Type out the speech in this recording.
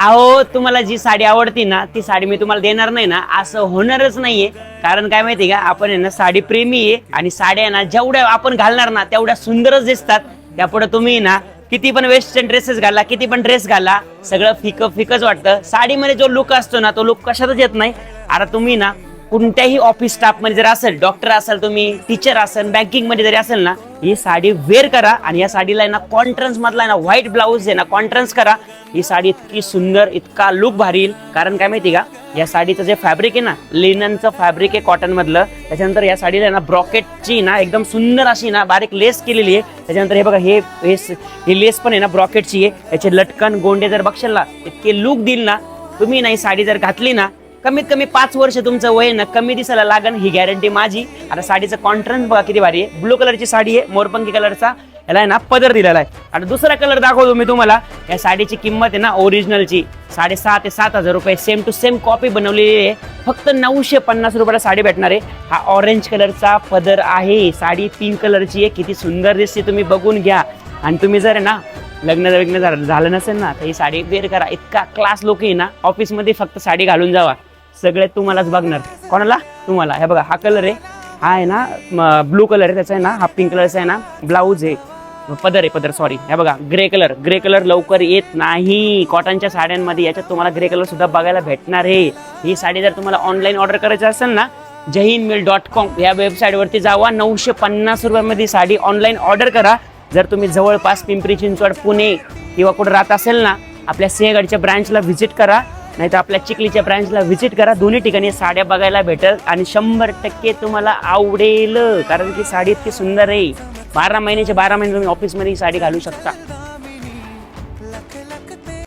अहो तुम्हाला जी साडी आवडती ना ती साडी मी तुम्हाला देणार नाही ना असं होणारच नाहीये. कारण काय माहिती का, आपण आहे ना साडी प्रेमी आहे आणि साड्या आहे ना जेवढ्या आपण घालणार ना तेवढ्या सुंदरच दिसतात. त्यापुढे तुम्ही ना किती पण वेस्टर्न ड्रेसेस घाला, किती पण ड्रेस घाला, सगळं फिकं फिकच वाटतं. साडीमध्ये जो लुक असतो ना तो लुक कशातच येत नाही. आता तुम्ही ना कोणत्याही ऑफिस स्टाफ मध्ये जर असेल, डॉक्टर असाल, तुम्ही टीचर असाल, बँकिंग मध्ये जरी असेल ना, ही साडी वेअर करा आणि या साडीला आहे ना कॉन्ट्रास्ट मधला आहे ना व्हाईट ब्लाऊज आहे ना कॉन्ट्रास्ट करा. ही साडी इतकी सुंदर, इतका लुक भारी येईल. कारण काय माहिती का, या साडीचं जे फॅब्रिक आहे ना लिननचं फॅब्रिक आहे कॉटन मधलं. त्याच्यानंतर या साडीला ना ब्रॉकेटची ना एकदम सुंदर अशी ना बारीक लेस केलेली आहे. त्याच्यानंतर हे बघा हे लेस पण आहे ना ब्रॉकेटची आहे. याचे लटकन गोंडे जर बघशाल ना इतके लुक देईल ना. तुम्ही नाही साडी जर घातली ना कमीत कमी 5 वर्ष तुमचं वय ना कमी दिसायला लागन, ही गॅरंटी माझी. आता साडीचं कॉन्ट्रास्ट बघा किती भारी आहे. ब्लू कलरची साडी आहे, मोरपंखी कलरचा याला आहे ना पदर दिलेला आहे. आता दुसरा कलर दाखवतो मी तुम्हाला. या साडीची किंमत आहे ना ओरिजिनलची 6,500 ते 7,000 रुपये, सेम टू सेम कॉपी बनवलेली आहे. फक्त 950 रुपयाला साडी भेटणार आहे. हा ऑरेंज कलरचा पदर आहे, साडी पिंक कलरची आहे. किती सुंदर दिसते तुम्ही बघून घ्या. आणि तुम्ही जर आहे ना लग्न झालं नसेल ना तर ही साडी वेअर करा. इतका क्लास लोक आहे ना ऑफिसमध्ये फक्त साडी घालून जावा, सगळे तुम्हालाच बघणार. कोणाला? तुम्हाला. हे बघा हा कलर आहे, हा आहे ना ब्लू कलर आहे, त्याचा आहे ना हा पिंक कलरचा आहे ना ब्लाऊज आहे, पदर सॉरी. हे बघा ग्रे कलर लवकर येत नाही कॉटनच्या साड्यांमध्ये. याच्यात तुम्हाला ग्रे कलर सुद्धा बघायला भेटणार आहे. ही साडी जर तुम्हाला ऑनलाईन ऑर्डर करायची असेल ना jahinmail.com या वेबसाईटवरती जावा. 950 रुपयामध्ये साडी ऑनलाईन ऑर्डर करा. जर तुम्ही जवळपास पिंपरी चिंचवड, पुणे किंवा कुठं राहत असेल ना, आपल्या सिंहगडच्या ब्रँचला व्हिजिट करा, नाही तर आपल्या चिखलीच्या ब्रँचला व्हिजिट करा. दोन्ही ठिकाणी साड्या बघायला भेटेल आणि 100% तुम्हाला आवडेल. कारण की साडी इतकी सुंदर आहे. 12 महिने तुम्ही ऑफिसमध्ये ही साडी घालू शकता.